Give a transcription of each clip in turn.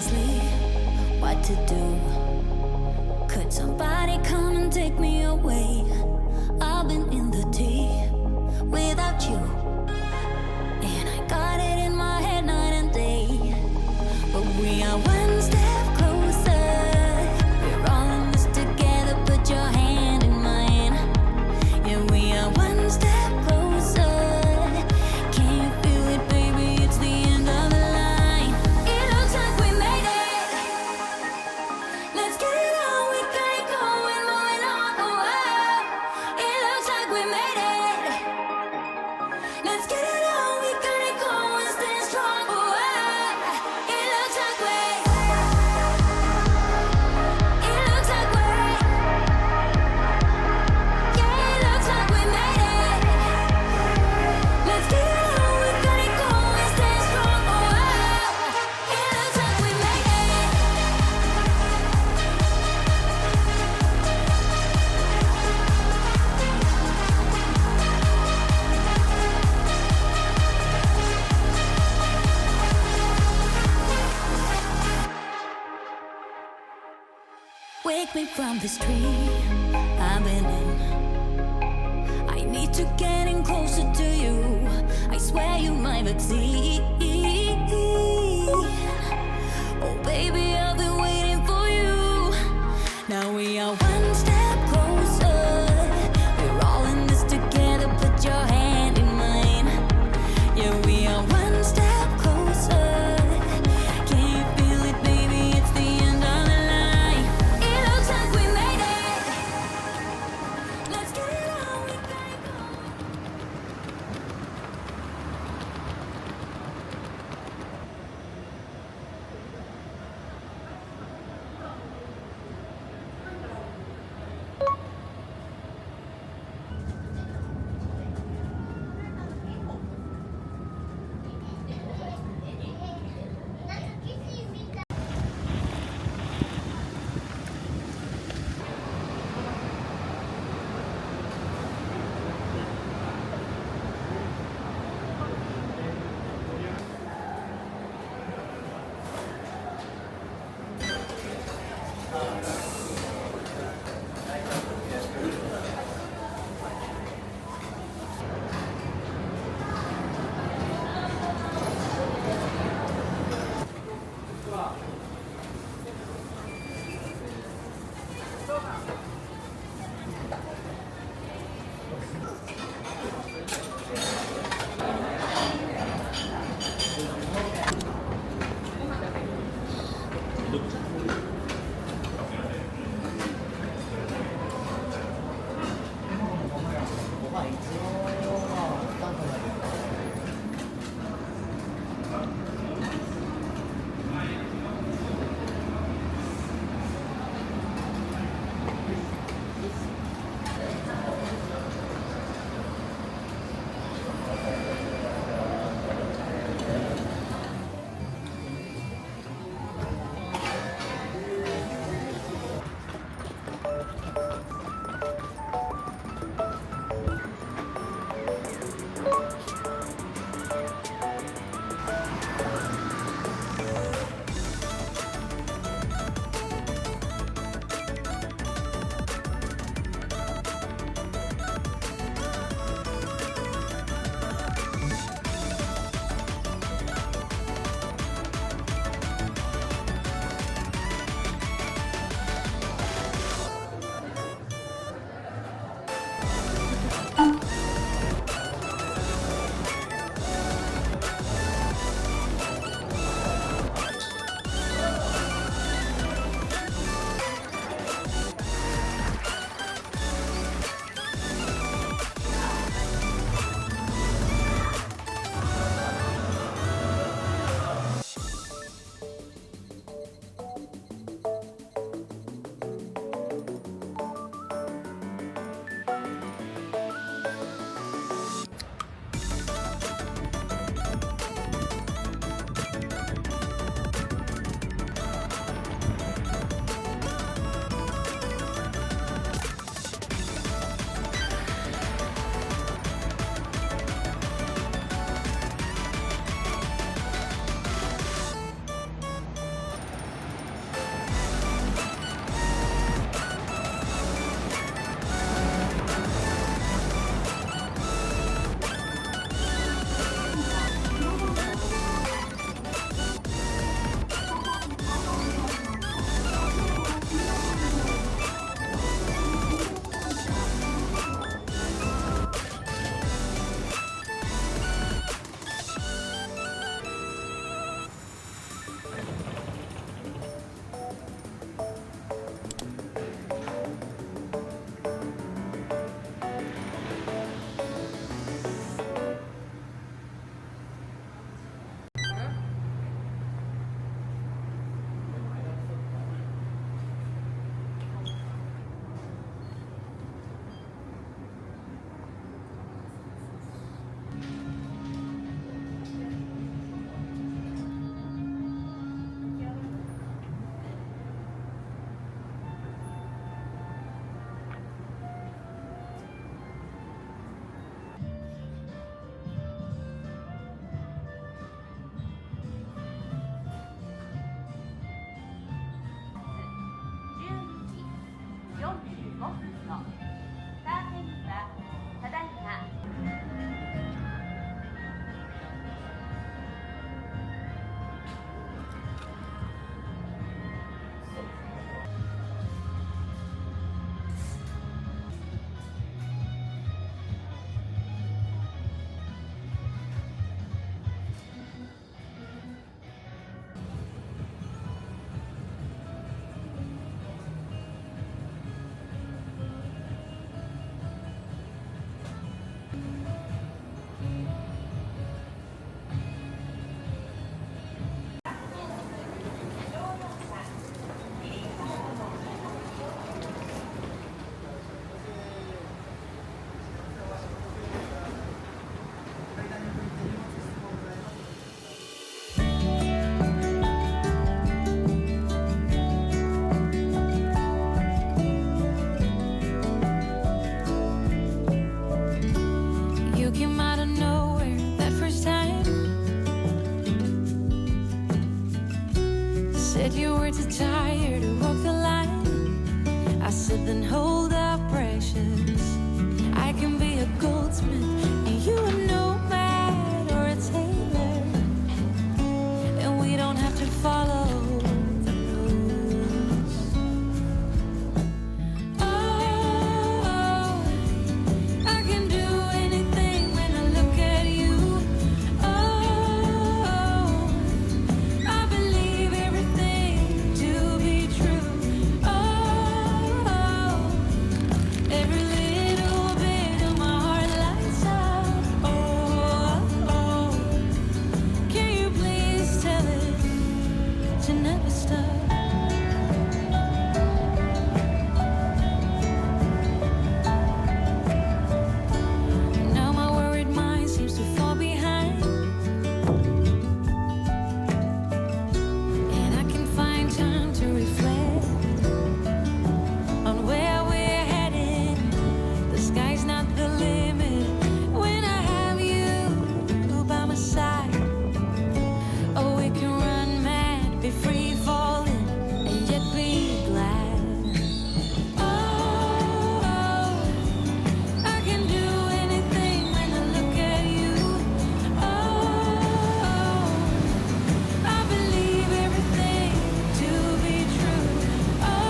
sleep. What to do? Could somebody come and take me away? I've been in the deep without you, and I got it in my head night and day. But we are one step closer. We're all in this together. Put your hand in mine. Yeah, we are one step closer. Can you feel it, baby? It's the end of the line. It looks like we made it. Let's get it on. We got it going, moving on. Oh, it looks like we made it. Let's get it on. We got it going, stand strong. Oh, it looks like we. It looks like we. Yeah, it looks like we made it. Let's get it on. We got it going, stand strong. Oh, it looks like we made it. Wake me from this dream I've been in. I need to get in closer to you. I swear you might succeed. Oh baby, I've been waiting for you. Now we are one step closer. We're all in this together. Put your hand in mine. Yeah, we are one step closer. Can you feel it, baby? It's the end of the line. It looks like we made it. Let's get it on. We got it going. Said you were too tired to walk the line. I said then hold up, precious. I can be a goldsmith and you a nomad or a tailor, and we don't have to follow the rules. Oh, I can do anything when I look at you. Oh, I believe everything to be true. Oh, every little bit of my heart lights up. Oh, can you please tell it to never stop? Now my worried mind seems to fall behind, and I can find time to reflect on where we're headed. The sky's not the limit when I have you by my side. Oh, we can run mad, be free falling, and yet be glad. Oh, I can do anything when I look at you. Oh, I believe everything to be true. Oh,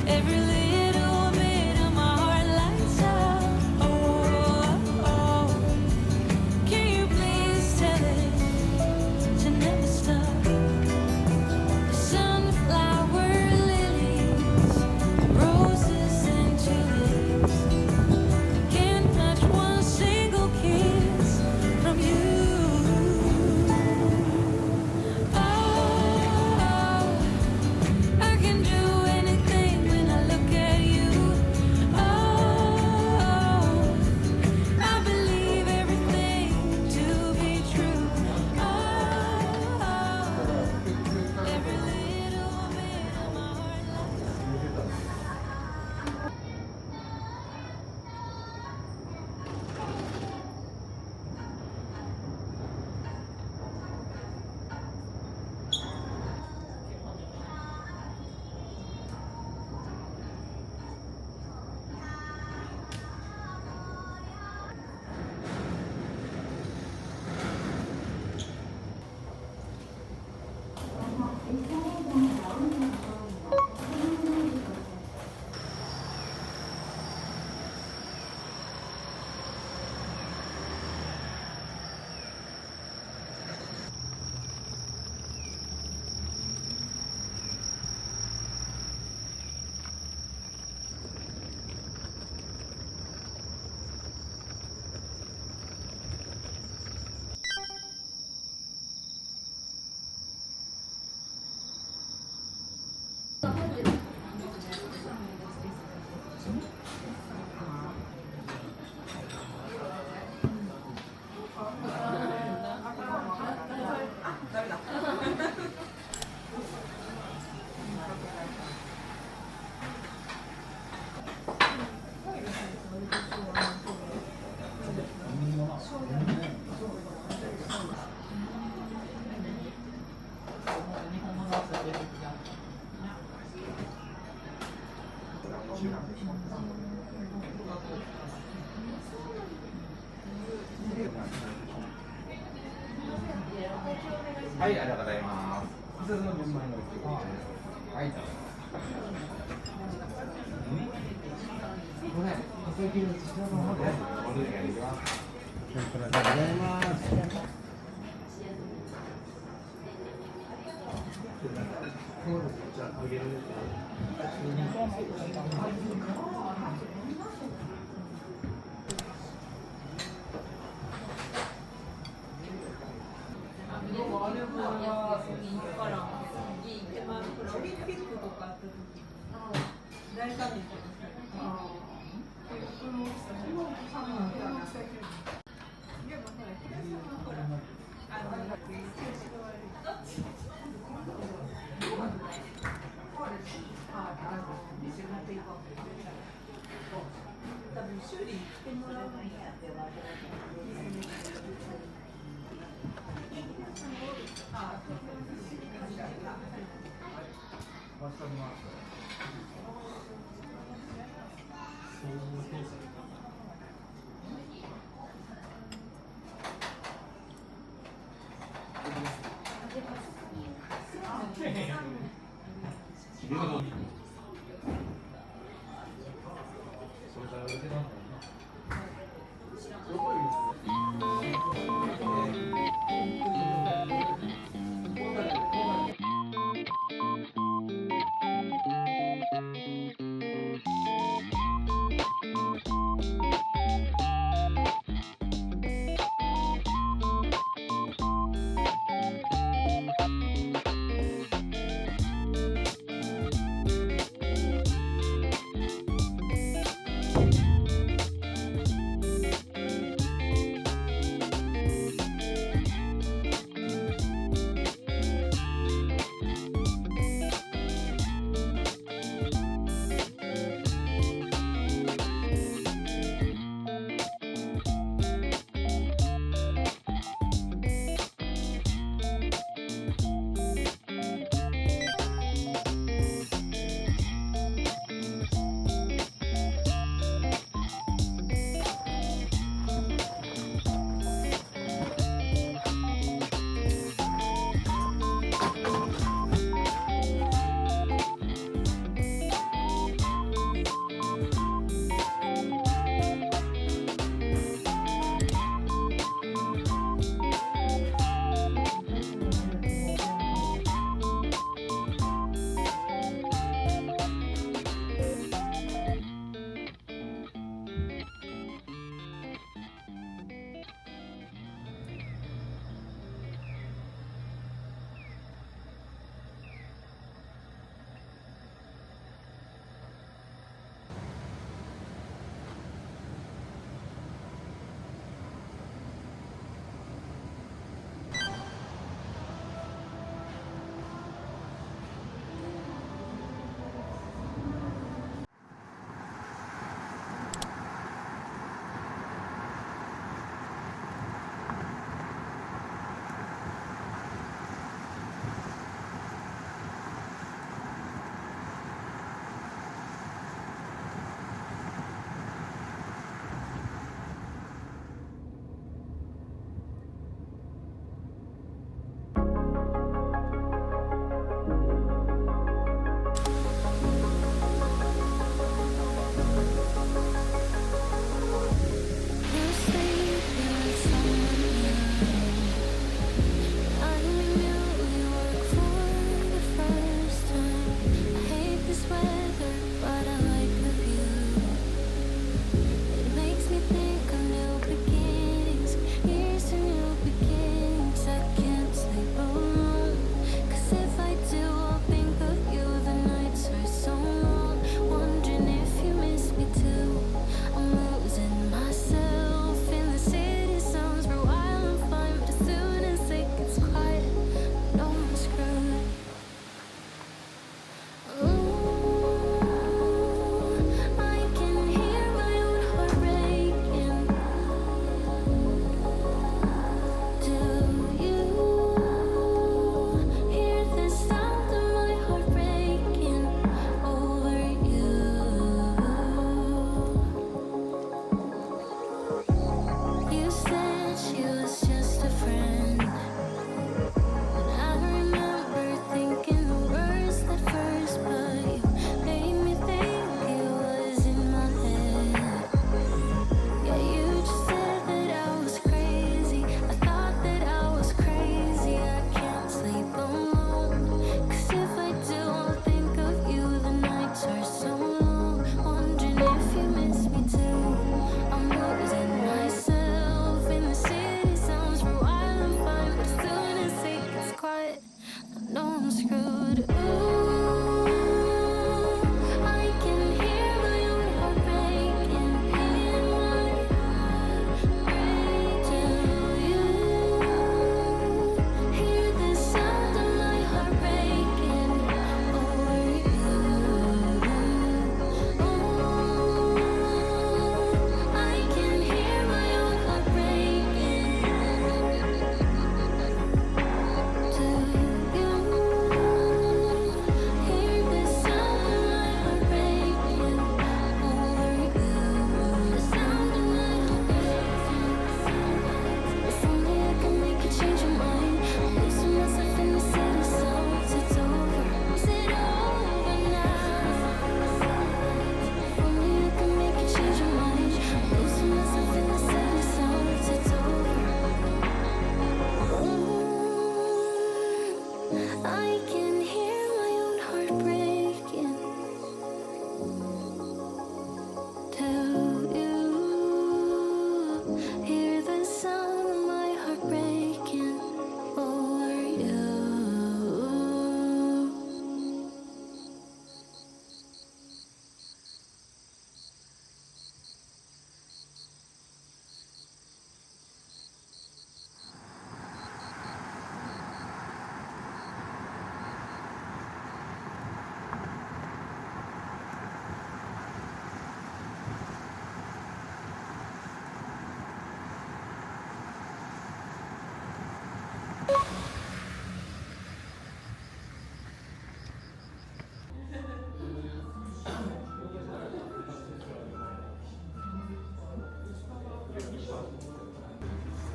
every little bit of my heart lights up. Oh, can you please tell it to never stop? Sunflower lilies, roses and tulips can't match one single kiss from you. Oh, I can do anything when I look at you. Oh, I believe everything to be true. Oh, every little bit of my heart lights up. はい、ありがとうございます。一つの分前のはい、どうぞ。これ、細切りの土の方でお料理ができます。ありがとうございます。じゃあ、あげる。修理してもらうのにやってもらう。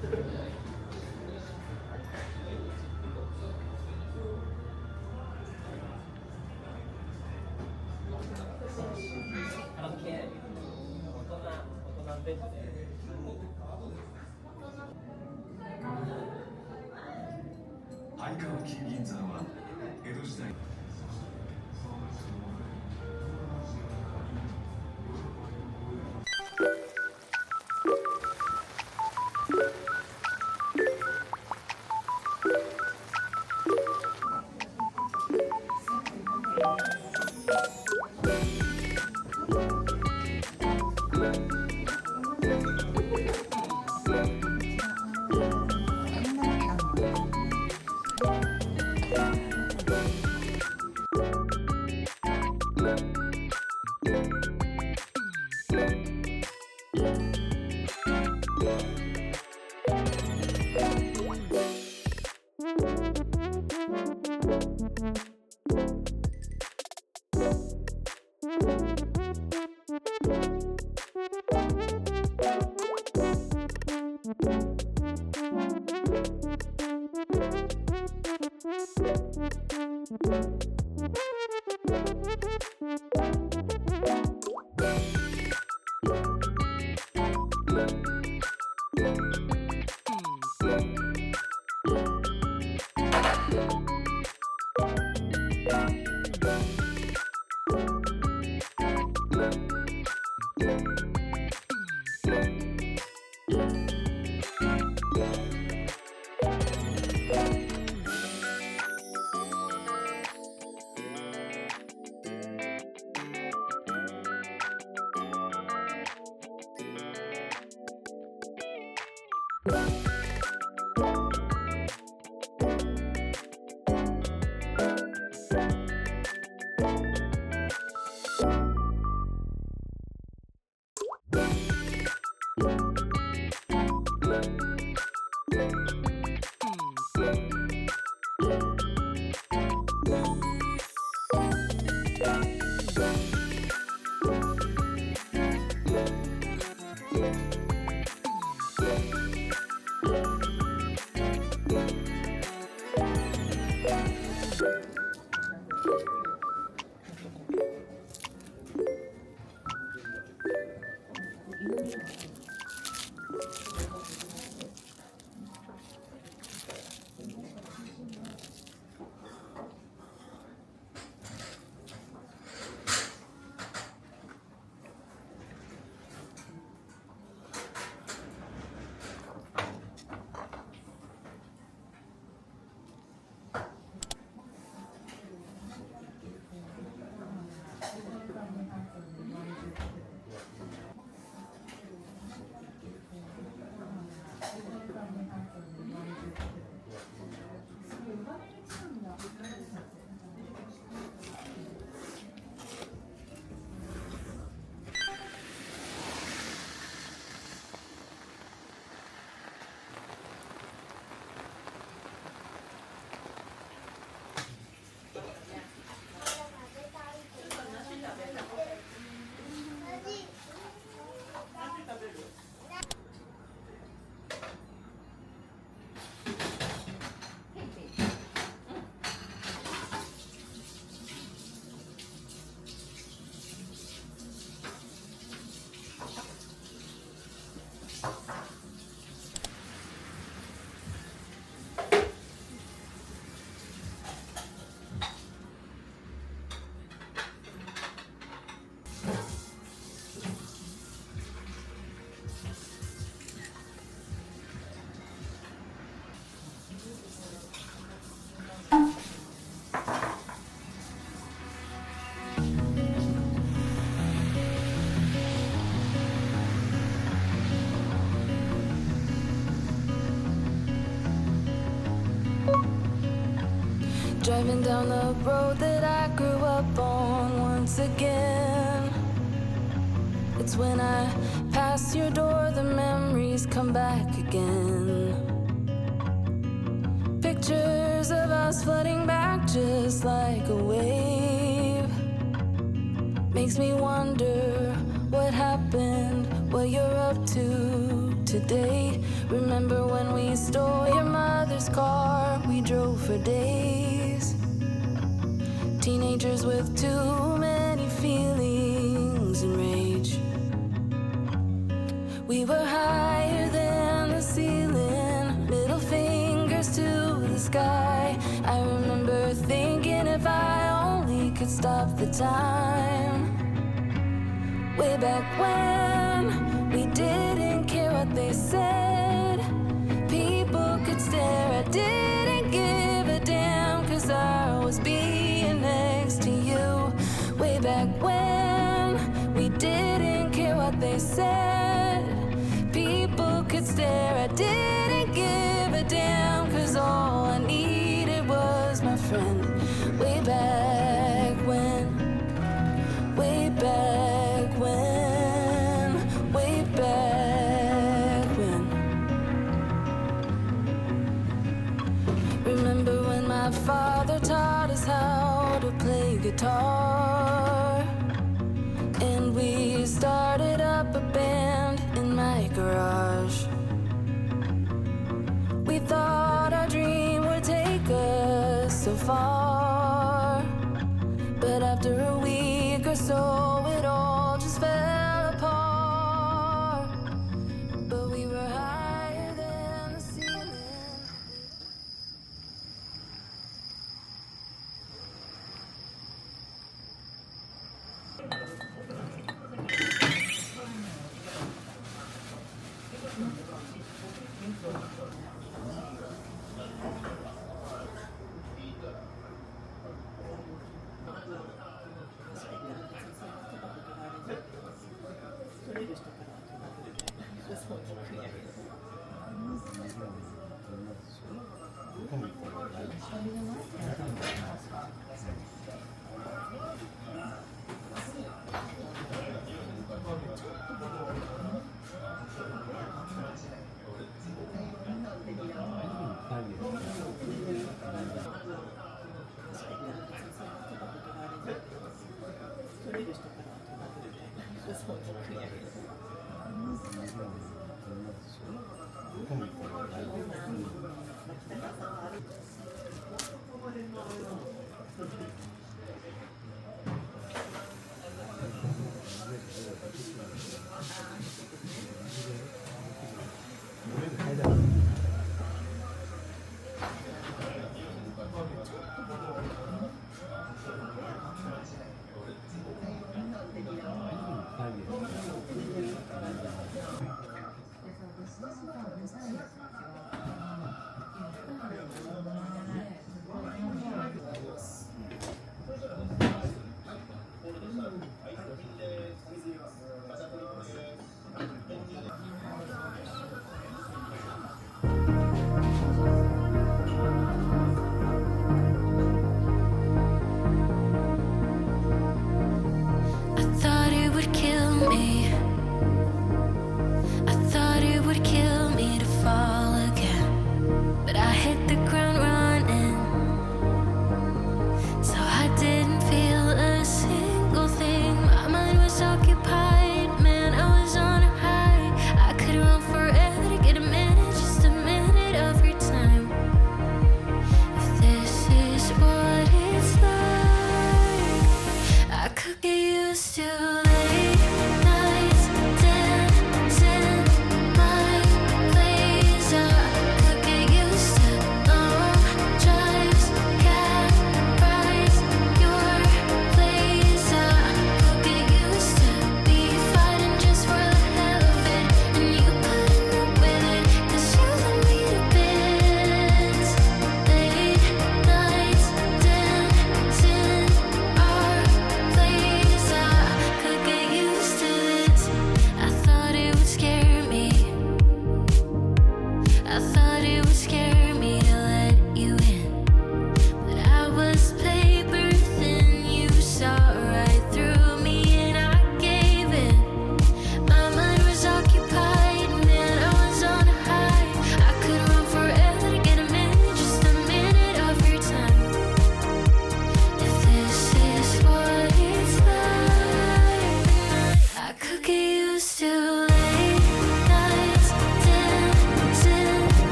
相川金銀山は江戸時代Driving down the road that I grew up on once again. It's when I pass your door, the memories come back again. Pictures of us flooding back just like a wave. Makes me wonder what happened, what you're up to to date. Remember when we stole your mother's car? We drove for days. Teenagers with too many feelings and rage. We were higher than the ceiling, middle fingers to the sky. I remember thinking if I only could stop the time. Way back when we didn't care what they said. People could stare, I didn't give a damn, 'cause I was being next to you. Way back when we didn't care what they said. People could stare, I didn't give a damn, 'cause all I needed was my friend. Way back when, way back when, way back when. Remember when my father taught us how to play guitar, and we started up a band in my garage. We thought our dream would take us so far, but after a week or so it all just fell apart. But we were higher than the ceiling.